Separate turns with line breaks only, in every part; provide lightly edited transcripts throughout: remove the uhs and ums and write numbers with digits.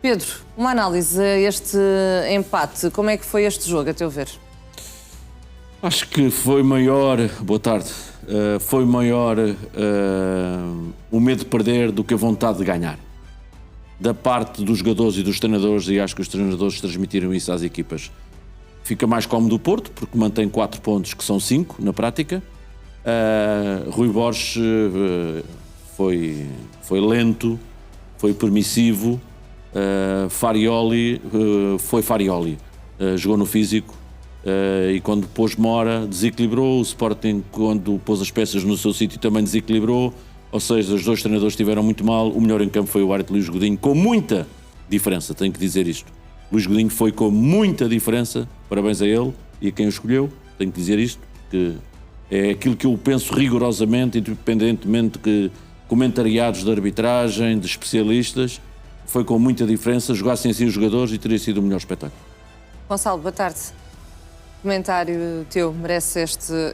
Pedro, uma análise a este empate. Como é que foi este jogo, a teu ver?
Acho que foi maior, boa tarde, foi maior o medo de perder do que a vontade de ganhar. Da parte dos jogadores e dos treinadores, e acho que os treinadores transmitiram isso às equipas. Fica mais cómodo o Porto, porque mantém 4 pontos, que são 5 na prática. Rui Borges foi lento, foi permissivo. Farioli foi Farioli, jogou no físico. E quando pôs Mora, desequilibrou. O Sporting, quando pôs as peças no seu sítio, também desequilibrou. Ou seja, os dois treinadores estiveram muito mal. O melhor em campo foi o árbitro Luís Godinho, com muita diferença, tenho que dizer isto. Luís Godinho foi com muita diferença, parabéns a ele e a quem o escolheu, tenho que dizer isto, que é aquilo que eu penso rigorosamente, independentemente de comentariados de arbitragem, de especialistas, foi com muita diferença, jogassem assim os jogadores e teria sido o melhor espetáculo.
Gonçalo, boa tarde. Comentário teu, merece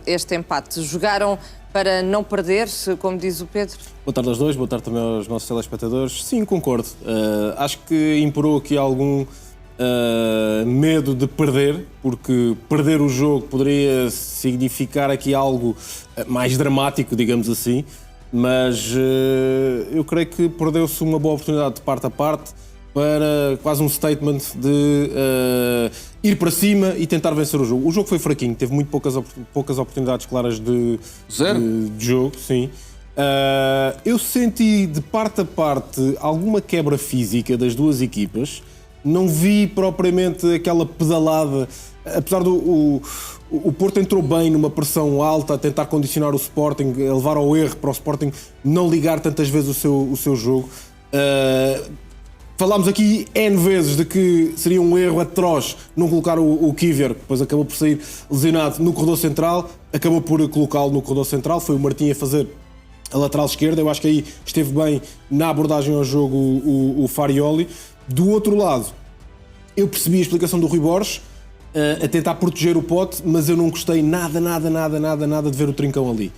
este empate. Jogaram para não perder, como diz o Pedro?
Boa tarde aos dois, boa tarde também aos nossos telespectadores. Sim, concordo. Acho que imperou aqui algum medo de perder, porque perder o jogo poderia significar aqui algo mais dramático, digamos assim, mas eu creio que perdeu-se uma boa oportunidade de parte a parte para quase um statement de ir para cima e tentar vencer o jogo. O jogo foi fraquinho, teve muito poucas oportunidades claras de jogo, sim. Eu senti de parte a parte alguma quebra física das duas equipas. Não vi propriamente aquela pedalada, apesar do o Porto entrou bem numa pressão alta a tentar condicionar o Sporting, a levar ao erro para o Sporting não ligar tantas vezes o seu jogo. Falámos aqui N vezes de que seria um erro atroz não colocar o Kivior, que depois acabou por sair lesionado no corredor central, acabou por colocá-lo no corredor central, foi o Martim a fazer a lateral esquerda. Eu acho que aí esteve bem na abordagem ao jogo o Farioli. Do outro lado, eu percebi a explicação do Rui Borges a tentar proteger o Pote, mas eu não gostei nada de ver o Trincão ali.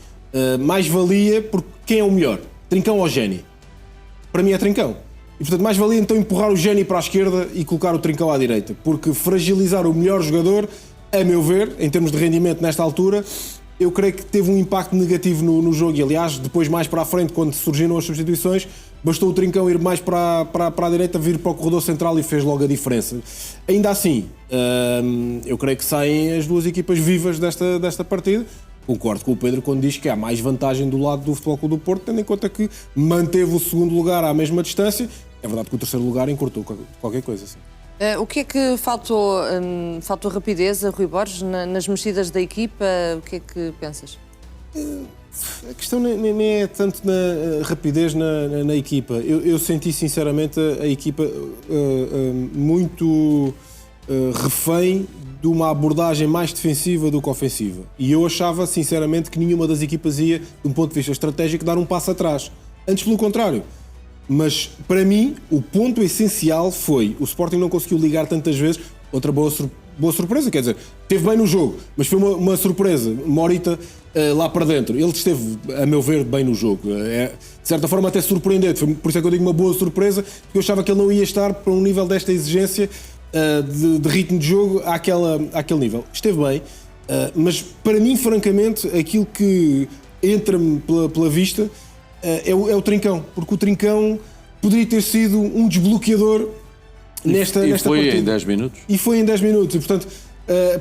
Mais valia, porque quem é o melhor? Trincão ou Géni? Para mim é Trincão. E portanto mais valia então empurrar o Géni para a esquerda e colocar o Trincão à direita, porque fragilizar o melhor jogador, a meu ver, em termos de rendimento nesta altura, eu creio que teve um impacto negativo no jogo. E aliás, depois mais para a frente, quando surgiram as substituições, bastou o Trincão ir mais para a direita, vir para o corredor central e fez logo a diferença. Ainda assim, eu creio que saem as duas equipas vivas desta partida. Concordo com o Pedro quando diz que há mais vantagem do lado do Futebol Clube do Porto, tendo em conta que manteve o segundo lugar à mesma distância. É verdade que o terceiro lugar encurtou qualquer coisa. Assim.
O que é que faltou? Faltou rapidez a Rui Borges nas mexidas da equipa? O que é que pensas?
A questão nem é tanto na rapidez na equipa. Eu senti sinceramente a equipa muito refém de uma abordagem mais defensiva do que ofensiva. E eu achava sinceramente que nenhuma das equipas ia, de um ponto de vista estratégico, dar um passo atrás. Antes pelo contrário. Mas para mim o ponto essencial foi o Sporting não conseguiu ligar tantas vezes. Outra boa surpresa, quer dizer, esteve bem no jogo, mas foi uma surpresa. Morita lá para dentro, ele esteve, a meu ver, bem no jogo. De certa forma até surpreendente, foi por isso é que eu digo uma boa surpresa, porque eu achava que ele não ia estar para um nível desta exigência de ritmo de jogo àquele nível. Esteve bem, mas para mim, francamente, aquilo que entra-me pela vista é o Trincão, porque o Trincão poderia ter sido um desbloqueador nesta partida. E
foi em 10 minutos.
E foi em 10 minutos. E, portanto,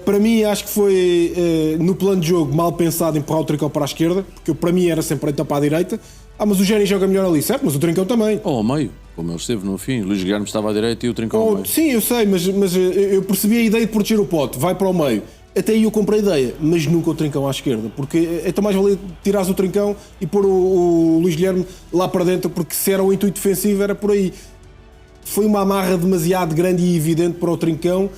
para mim, acho que foi, no plano de jogo, mal pensado empurrar o Trincão para a esquerda, porque para mim era sempre então para a direita. Mas o Géni joga melhor ali, certo? Mas o Trincão também.
Ou ao meio, como ele esteve no fim. O Luís Guilherme estava à direita e o Trincão ao meio.
Sim, eu sei, mas eu percebi a ideia de proteger o Pote. Vai para o meio. Até aí eu comprei a ideia, mas nunca o Trincão à esquerda, porque então mais valia tirares o Trincão e pôr o Luís Guilherme lá para dentro, porque se era o intuito defensivo era por aí. Foi uma amarra demasiado grande e evidente para o Trincão,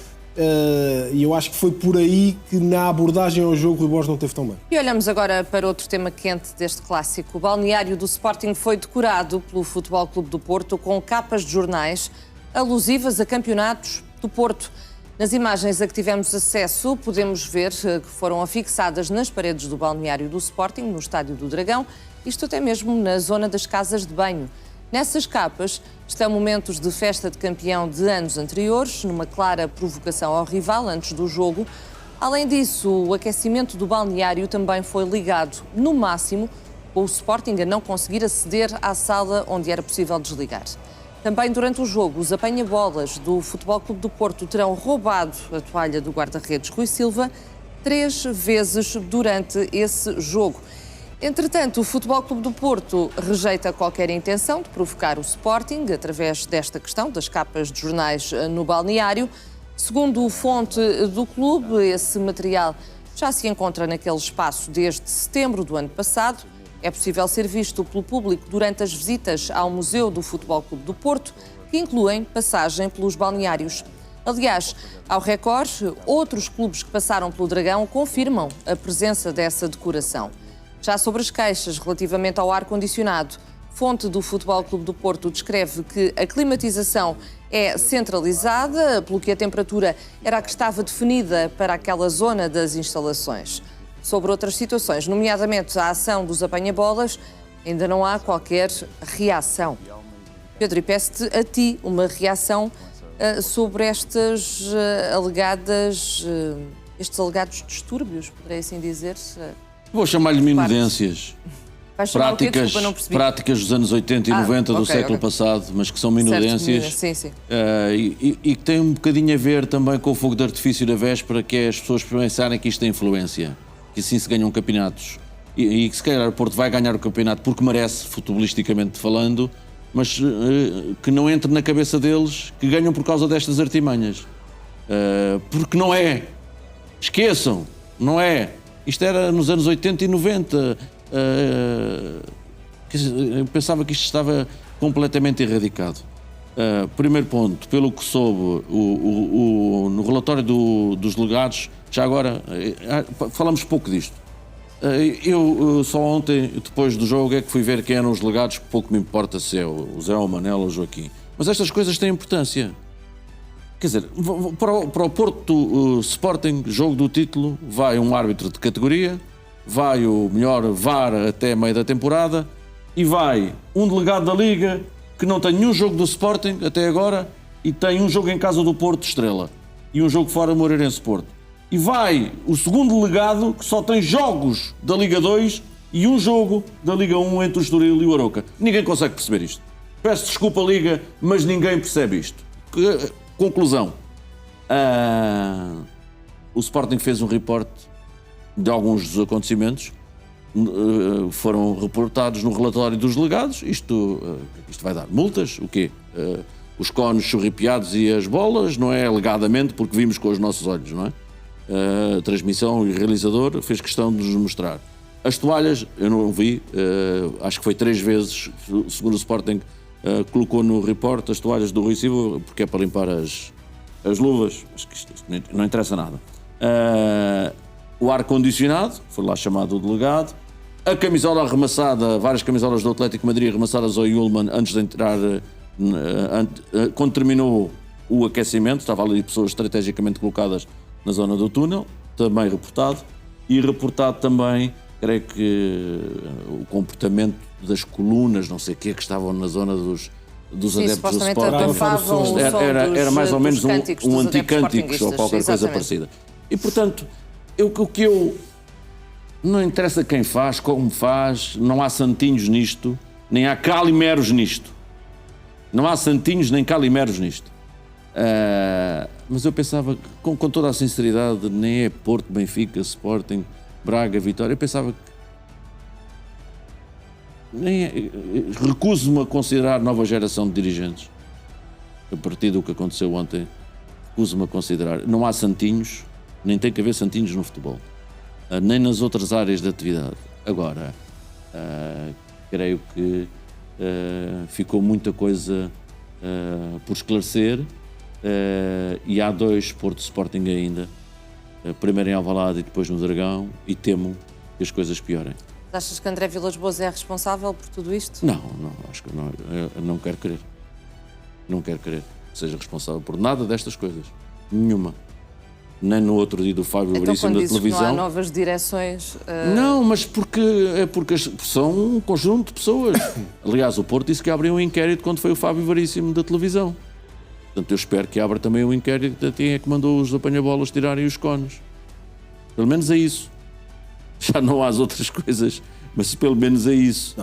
e eu acho que foi por aí que na abordagem ao jogo o Rui Borges não teve tão bem.
E olhamos agora para outro tema quente deste clássico. O balneário do Sporting foi decorado pelo Futebol Clube do Porto com capas de jornais alusivas a campeonatos do Porto. Nas imagens a que tivemos acesso, podemos ver que foram afixadas nas paredes do balneário do Sporting, no Estádio do Dragão, isto até mesmo na zona das casas de banho. Nessas capas estão momentos de festa de campeão de anos anteriores, numa clara provocação ao rival antes do jogo. Além disso, o aquecimento do balneário também foi ligado, no máximo, com o Sporting a não conseguir aceder à sala onde era possível desligar. Também durante o jogo, os apanha-bolas do Futebol Clube do Porto terão roubado a toalha do guarda-redes Rui Silva 3 vezes durante esse jogo. Entretanto, o Futebol Clube do Porto rejeita qualquer intenção de provocar o Sporting através desta questão das capas de jornais no balneário. Segundo fonte do clube, esse material já se encontra naquele espaço desde setembro do ano passado. É possível ser visto pelo público durante as visitas ao Museu do Futebol Clube do Porto, que incluem passagem pelos balneários. Aliás, ao Record, outros clubes que passaram pelo Dragão confirmam a presença dessa decoração. Já sobre as queixas relativamente ao ar-condicionado, fonte do Futebol Clube do Porto descreve que a climatização é centralizada, pelo que a temperatura era a que estava definida para aquela zona das instalações. Sobre outras situações, nomeadamente a ação dos apanha-bolas, ainda não há qualquer reação. Pedro, e peço-te a ti uma reação sobre estes alegados distúrbios, poderei assim dizer.
Vou chamar-lhe minudências. Práticas dos anos 80 e 90 do século passado, mas que são minudências.
Sim, sim.
E que tem um bocadinho a ver também com o fogo de artifício da véspera, que é as pessoas pensarem que isto tem influência, que assim se ganham campeonatos. E que se calhar o Porto vai ganhar o campeonato porque merece, futebolisticamente falando, mas que não entre na cabeça deles que ganham por causa destas artimanhas. Porque não é. Esqueçam, não é. Isto era nos anos 80 e 90. Eu pensava que isto estava completamente erradicado. Primeiro ponto, pelo que soube, no relatório dos delegados, já agora, falamos pouco disto. Eu só ontem, depois do jogo, é que fui ver quem eram os delegados, que pouco me importa se é o Zé, o Manel ou o Joaquim. Mas estas coisas têm importância. Quer dizer, para o Porto Sporting, jogo do título, vai um árbitro de categoria, vai o melhor VAR até meio da temporada e vai um delegado da Liga que não tem nenhum jogo do Sporting até agora e tem um jogo em casa do Porto Estrela e um jogo fora Moreirense Porto. E vai o segundo delegado que só tem jogos da Liga 2 e um jogo da Liga 1 entre o Estoril e o Arouca. Ninguém consegue perceber isto. Peço desculpa, Liga, mas ninguém percebe isto. Conclusão. O Sporting fez um reporte de alguns dos acontecimentos, foram reportados no relatório dos delegados. Isto vai dar multas, o quê? Os cones chorripiados e as bolas, não é? Alegadamente, porque vimos com os nossos olhos, não é? A transmissão e o realizador fez questão de nos mostrar. As toalhas, eu não vi, acho que foi 3 vezes, segundo o Sporting, colocou no report as toalhas do Rui Silva, porque é para limpar as luvas, acho que isto não interessa nada. O ar-condicionado, foi lá chamado o delegado, a camisola arremassada, várias camisolas do Atlético de Madrid arremassadas ao Ullmann antes de entrar, quando terminou o aquecimento, estava ali pessoas estrategicamente colocadas na zona do túnel, também reportado, e reportado também, creio que o comportamento das colunas, não sei o que estavam na zona dos adeptos do Sporting. Era mais ou menos um anticânticos ou qualquer coisa parecida. E, portanto, o que eu... Não interessa quem faz, como faz, não há santinhos nisto, nem há calimeros nisto. Não há santinhos nem calimeros nisto. Mas eu pensava, com toda a sinceridade, nem é Porto, Benfica, Sporting, Braga, Vitória, eu pensava que... Recuso-me a considerar nova geração de dirigentes. A partir do que aconteceu ontem, recuso-me a considerar. Não há santinhos, nem tem que haver santinhos no futebol, nem nas outras áreas de atividade. Agora, creio que ficou muita coisa por esclarecer, e há 2 Porto Sporting ainda, primeiro em Alvalade e depois no Dragão, e temo que as coisas piorem.
Achas que André Vilas-Boas é responsável por tudo isto?
Não, acho que não, eu não quero crer. Não quero crer que seja responsável por nada destas coisas. Nenhuma. nem no outro dia do Fábio
Então,
Veríssimo
quando
da
dizes que
televisão.
não há novas direções...
Não, mas porque são um conjunto de pessoas. Aliás, o Porto disse que abriu um inquérito quando foi o Fábio Veríssimo da televisão. Portanto, eu espero que abra também um inquérito de quem é que mandou os apanha-bolas tirarem os cones. Pelo menos é isso. Já não há as outras coisas, mas pelo menos é isso.